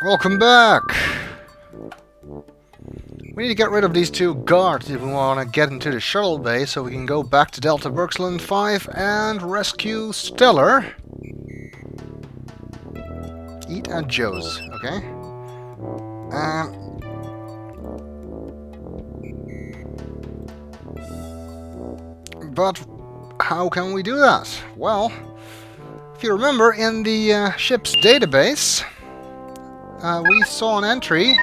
Welcome back! We need to get rid of these two guards if we want to get into the shuttle bay so we can go back to Delta Berksland 5 and rescue Stellar. Eat at Joe's, okay? But how can we do that? Well, if you remember, in the ship's database, we saw an entry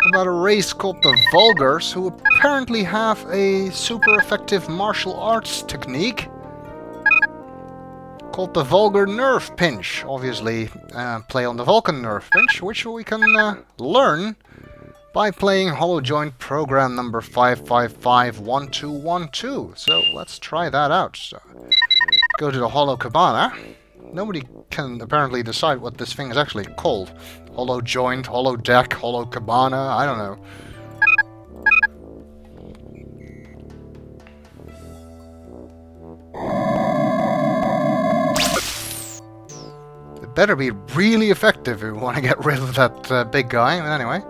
about a race called the Vulgars, who apparently have a super effective martial arts technique called the Vulgar Nerve Pinch. Obviously, play on the Vulcan Nerve Pinch, which we can learn by playing Hollow Joint program number 5551212. So let's try that out. So, go to the Hollow Cabana. Nobody can apparently decide what this thing is actually called. Hollow Joint, Hollow Deck, Hollow Cabana, I don't know. It better be really effective if we want to get rid of that big guy, but anyway.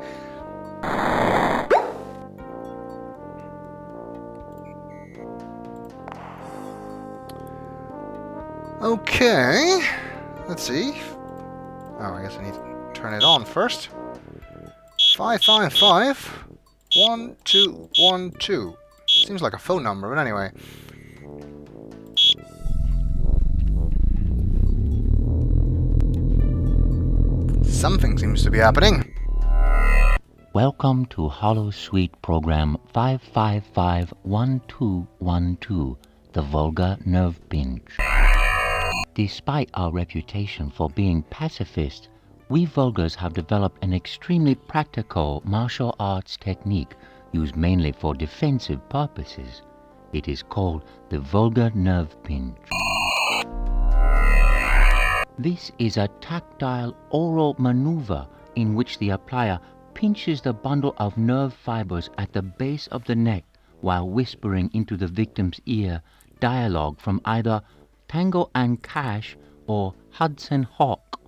Okay, let's see. Oh, I guess I need to turn it on first. 555-1212. Seems like a phone number, but anyway. Something seems to be happening. Welcome to Hollow Suite program 555-1212, the Vulgar Nerve Pinch. Despite our reputation for being pacifist, we Vulgars have developed an extremely practical martial arts technique used mainly for defensive purposes. It is called the Vulgar Nerve Pinch. This is a tactile oral maneuver in which the applier pinches the bundle of nerve fibers at the base of the neck while whispering into the victim's ear dialogue from either Tango and Cash or Hudson Hawk.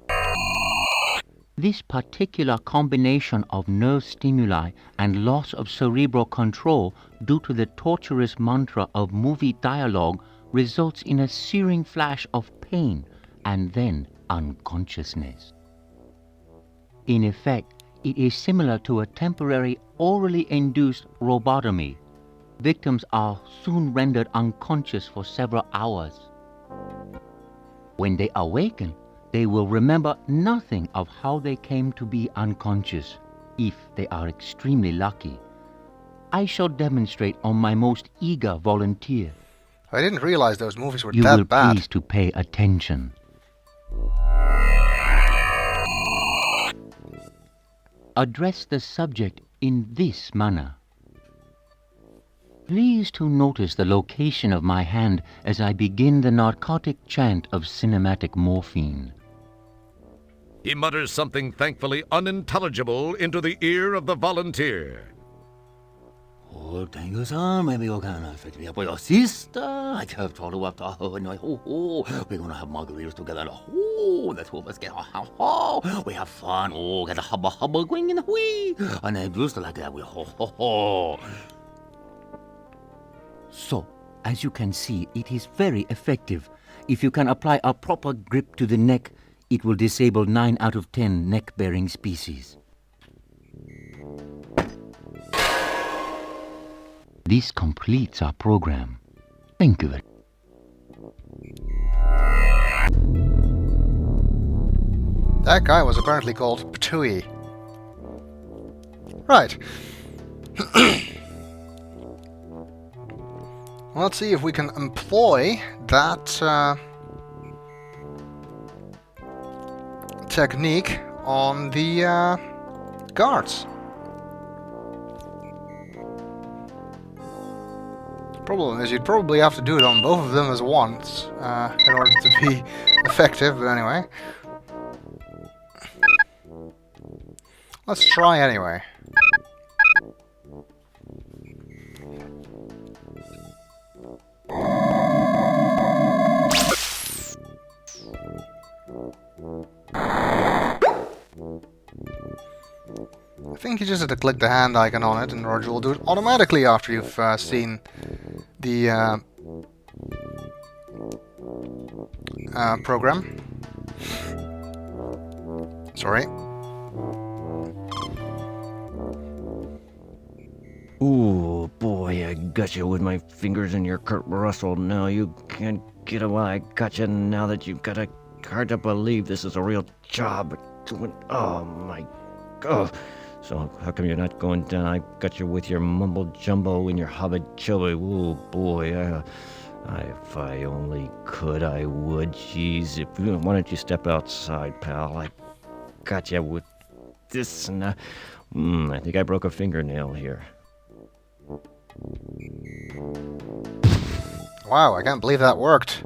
This particular combination of nerve stimuli and loss of cerebral control due to the torturous mantra of movie dialogue results in a searing flash of pain and then unconsciousness. In effect, it is similar to a temporary orally induced robotomy. Victims are soon rendered unconscious for several hours. When they awaken, they will remember nothing of how they came to be unconscious, if they are extremely lucky. I shall demonstrate on my most eager volunteer. I didn't realize those movies were You that will bad. please to pay attention. Address the subject in this manner. Please to notice the location of my hand as I begin the narcotic chant of cinematic morphine. He mutters something thankfully unintelligible into the ear of the volunteer. Oh, thank you, sir. Maybe you can fetch me up with your sister. I have told you after her and we're gonna have margaritas together. Oh, the two of us get we have fun. Oh, get a hubba going in the wee. And I just like that. We So, as you can see, it is very effective. If you can apply a proper grip to the neck, it will disable 9 out of 10 neck-bearing species. This completes our program. Thank you. That guy was apparently called Ptui. Right. Let's see if we can employ that technique on the guards. Problem is, you'd probably have to do it on both of them as once in order to be effective, but anyway. Let's try anyway. think you just have to click the hand icon on it, and Roger will do it automatically after you've seen the program. Sorry. Ooh, boy, I got you with my fingers in your Kurt Russell. Now you can't get away. I got you now that you've got a hard to believe this is a real job. Oh my god. So how come you're not going down? I got you with your mumbo jumbo and your hobbit chubby. Ooh, boy, if I only could, I would. Jeez, why don't you step outside, pal? I got you with this, and I think I broke a fingernail here. Wow, I can't believe that worked.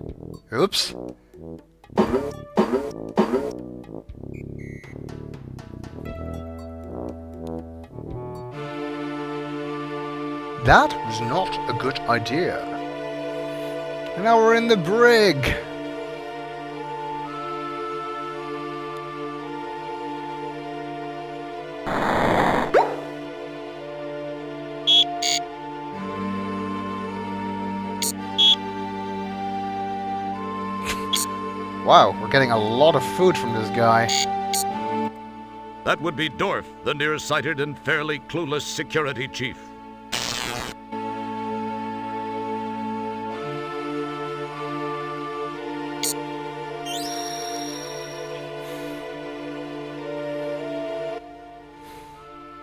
Oops. That was not a good idea. And now we're in the brig. Wow, we're getting a lot of food from this guy. That would be Dorf, the nearsighted and fairly clueless security chief.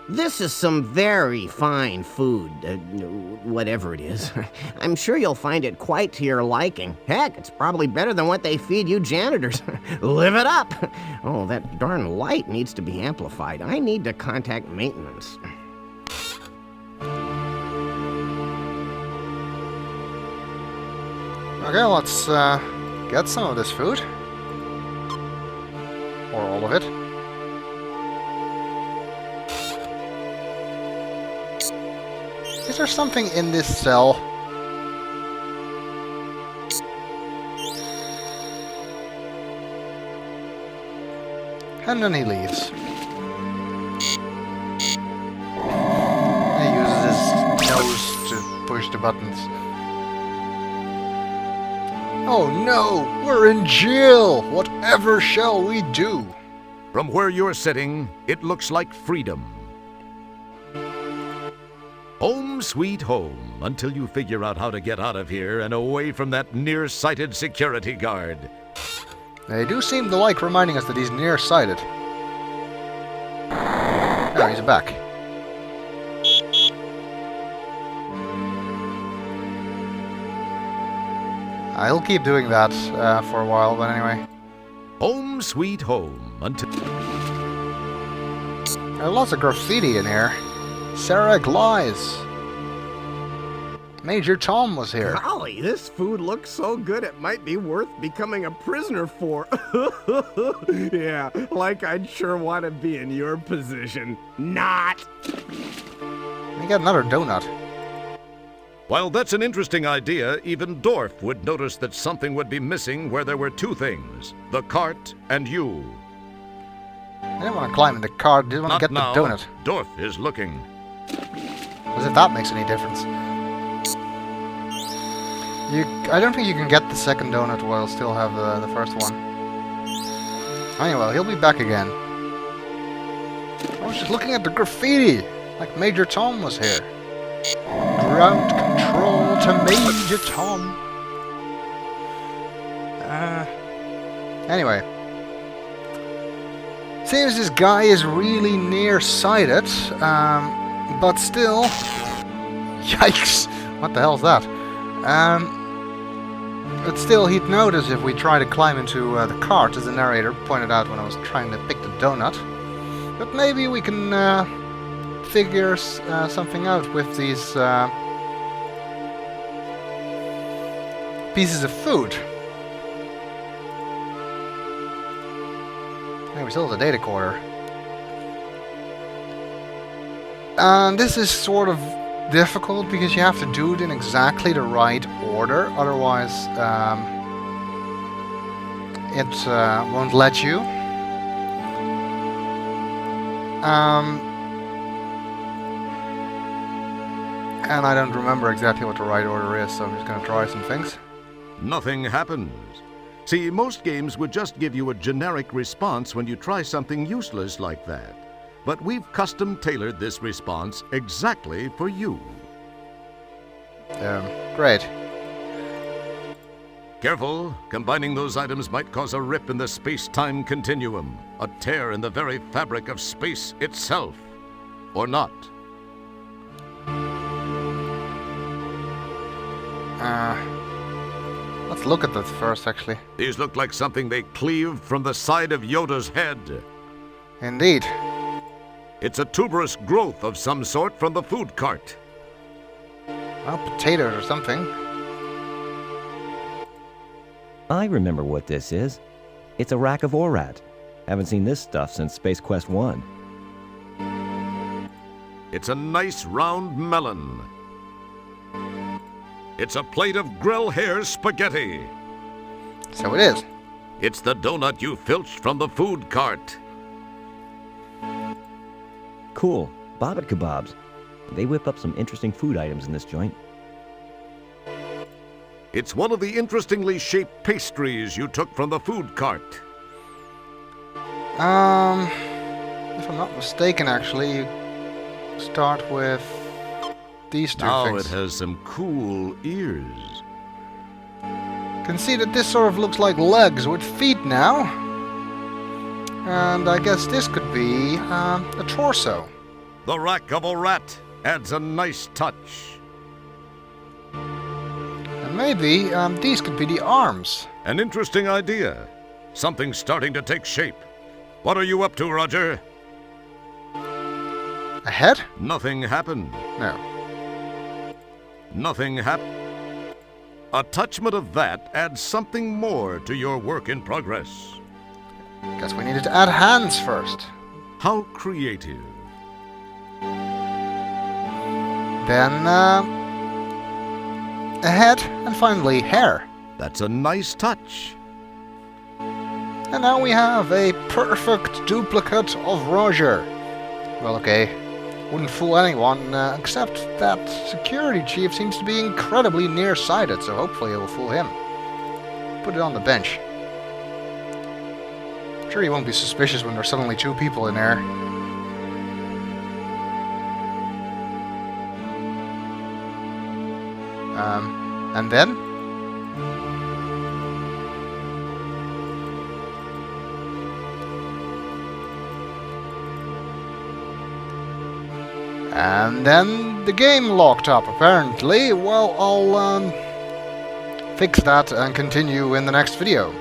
This is some very fine food, whatever it is. I'm sure you'll find it quite to your liking. Heck, it's probably better than what they feed you janitors. Live it up! Oh, that darn light needs to be amplified. I need to contact maintenance. Okay, let's get some of this food. Or all of it. Is there something in this cell? And then he leaves. He uses his nose to push the buttons. Oh no! We're in jail! Whatever shall we do? From where you're sitting, it looks like freedom. Home sweet home, until you figure out how to get out of here and away from that nearsighted security guard. They do seem to like reminding us that he's nearsighted. Oh, he's back. He'll keep doing that for a while, but anyway. Home sweet home, until... There's lots of graffiti in here. Sarah lies. Major Tom was here. Golly, this food looks so good it might be worth becoming a prisoner for. Yeah, like I'd sure want to be in your position. Not! We got another donut. While that's an interesting idea, even Dorf would notice that something would be missing where there were two things, the cart and you. I didn't want to climb in the car, I didn't want to get Not the now. donut. Dorf is looking. As if that makes any difference. I don't think you can get the second donut while still have the first one. Anyway, he'll be back again. I was just looking at the graffiti, like Major Tom was here. Ground control to Major Tom. Anyway. Seems this guy is really nearsighted, but still... Yikes! What the hell's that? But still, he'd notice if we try to climb into the cart, as the narrator pointed out when I was trying to pick the donut. But maybe we can figure something out with these pieces of food. Hey, we still have the data quarter. And this is sort of difficult because you have to do it in exactly the right order, otherwise it won't let you. And I don't remember exactly what the right order is, so I'm just gonna try some things. Nothing happens. See, most games would just give you a generic response when you try something useless like that. But we've custom-tailored this response exactly for you. Great. Careful, combining those items might cause a rip in the space-time continuum, a tear in the very fabric of space itself. Or not. Let's look at this first, actually. These look like something they cleaved from the side of Yoda's head. Indeed. It's a tuberous growth of some sort from the food cart. Well, potatoes or something. I remember what this is. It's a rack of Orat. Haven't seen this stuff since Space Quest 1. It's a nice round melon. It's a plate of grill hair spaghetti. So it is. It's the donut you filched from the food cart. Cool. Bobbit kebabs. They whip up some interesting food items in this joint. It's one of the interestingly shaped pastries you took from the food cart. If I'm not mistaken, actually, you start with these two Now things. it has some cool ears. Can see that this sort of looks like legs with feet now. And I guess this could be a torso. The rack of a rat adds a nice touch. And maybe these could be the arms. An interesting idea. Something's starting to take shape. What are you up to, Roger? A head? Nothing happened. No. Nothing happened. A touchment of that adds something more to your work in progress. Guess we needed to add hands first. How creative. Then a head, and finally hair. That's a nice touch. And now we have a perfect duplicate of Roger. Well, okay. Wouldn't fool anyone, except that security chief seems to be incredibly nearsighted, so hopefully it will fool him. Put it on the bench. Sure, he won't be suspicious when there's suddenly two people in there. And then? And then the game locked up, apparently. Well, I'll fix that and continue in the next video.